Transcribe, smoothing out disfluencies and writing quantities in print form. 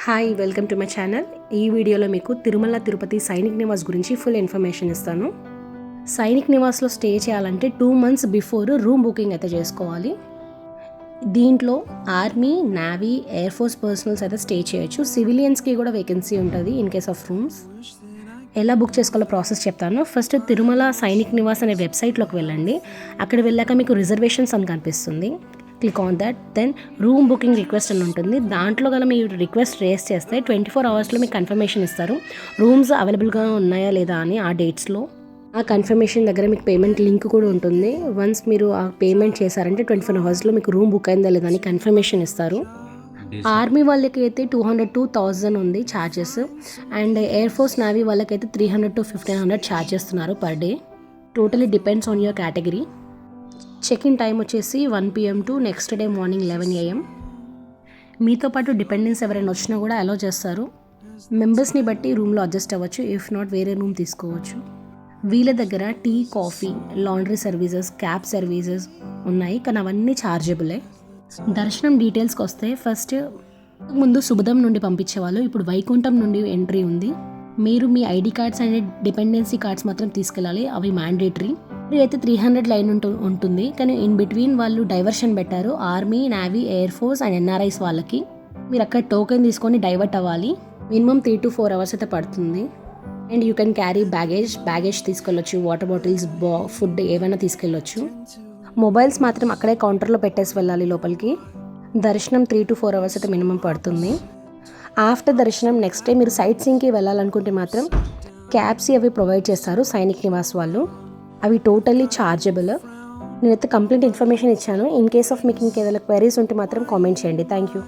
Hi, welcome to my channel. ఈ వీడియోలో మీకు తిరుమల తిరుపతి సైనిక్ నివాస్ గురించి ఫుల్ ఇన్ఫర్మేషన్ ఇస్తాను. సైనిక్ నివాస్లో స్టే చేయాలంటే 2 months బిఫోర్ రూమ్ బుకింగ్ అయితే చేసుకోవాలి. దీంట్లో army, navy, air force personals అయితే స్టే చేయొచ్చు. సివిలియన్స్కి కూడా వేకెన్సీ ఉంటుంది ఇన్ కేస్ ఆఫ్ రూమ్స్. ఎలా బుక్ చేసుకోవాలో ప్రాసెస్ చెప్తాను. ఫస్ట్ తిరుమల సైనిక్ నివాస్ అనే వెబ్సైట్లోకి వెళ్ళండి. అక్కడ వెళ్ళాక మీకు రిజర్వేషన్స్ అని కనిపిస్తుంది. Click on that. Then room booking request అని ఉంటుంది. దాంట్లో గల మీరు రిక్వెస్ట్ రేస్ చేస్తే 24 hours మీకు కన్ఫర్మేషన్ ఇస్తారు. రూమ్స్ అవైలబుల్గా ఉన్నాయా లేదా అని ఆ డేట్స్లో. ఆ కన్ఫర్మేషన్ దగ్గర మీకు పేమెంట్ లింక్ కూడా ఉంటుంది. వన్స్ మీరు ఆ పేమెంట్ చేశారంటే 24 hours మీకు రూమ్ బుక్ అయిందా లేదా అని కన్ఫర్మేషన్ ఇస్తారు. ఆర్మీ వాళ్ళకి అయితే 200 to 1000 ఉంది charges. And air force, navy వాళ్ళకైతే 300 to 1500 ఛార్జ్ చేస్తున్నారు per day. Totally depends on your category. Check in time వచ్చేసి 1 PM to next day morning 11 AM. మీతో పాటు డిపెండెన్స్ ఎవరైనా వచ్చినా కూడా అలో చేస్తారు. మెంబర్స్ని బట్టి రూమ్లో అడ్జస్ట్ అవ్వచ్చు. ఇఫ్ నాట్ వేరే రూమ్ తీసుకోవచ్చు. వీళ్ళ దగ్గర tea, coffee, laundry services, cab services ఉన్నాయి, కానీ అవన్నీ ఛార్జబులే. దర్శనం డీటెయిల్స్కి వస్తే ఫస్ట్ ముందు సుబదం నుండి పంపించేవాళ్ళు, ఇప్పుడు వైకుంఠం నుండి ఎంట్రీ ఉంది. మీరు మీ ID cards and dependency cards మాత్రం తీసుకెళ్ళాలి, అవి మ్యాండేటరీ. అయితే 300 లైన్ ఉంటుంది, కానీ ఇన్ బిట్వీన్ వాళ్ళు డైవర్షన్ పెట్టారు. Army, navy, air force and NRIs వాళ్ళకి మీరు అక్కడ టోకెన్ తీసుకొని డైవర్ట్ అవ్వాలి. మినిమం 3 to 4 hours అయితే పడుతుంది. And you can carry baggage తీసుకెళ్ళొచ్చు. వాటర్ బాటిల్స్, ఫుడ్ ఏమైనా తీసుకెళ్ళొచ్చు. మొబైల్స్ మాత్రం అక్కడే కౌంటర్లో పెట్టేసి వెళ్ళాలి లోపలికి. దర్శనం 3 to 4 hours అయితే మినిమం పడుతుంది. ఆఫ్టర్ దర్శనం నెక్స్ట్ డే మీరు సైట్ సీయింగ్కి వెళ్ళాలనుకుంటే మాత్రం క్యాబ్స్ అవి ప్రొవైడ్ చేస్తారు సైనిక్ నివాస్ వాళ్ళు. అవి టోటల్లీ ఛార్జబుల్. నేనైతే కంప్లీట్ ఇన్ఫర్మేషన్ ఇచ్చాను. ఇన్ కేస్ ఆఫ్ మీకు ఇంకేదైనా క్వైరీస్ ఉంటే మాత్రం కామెంట్ చేయండి. Thank you.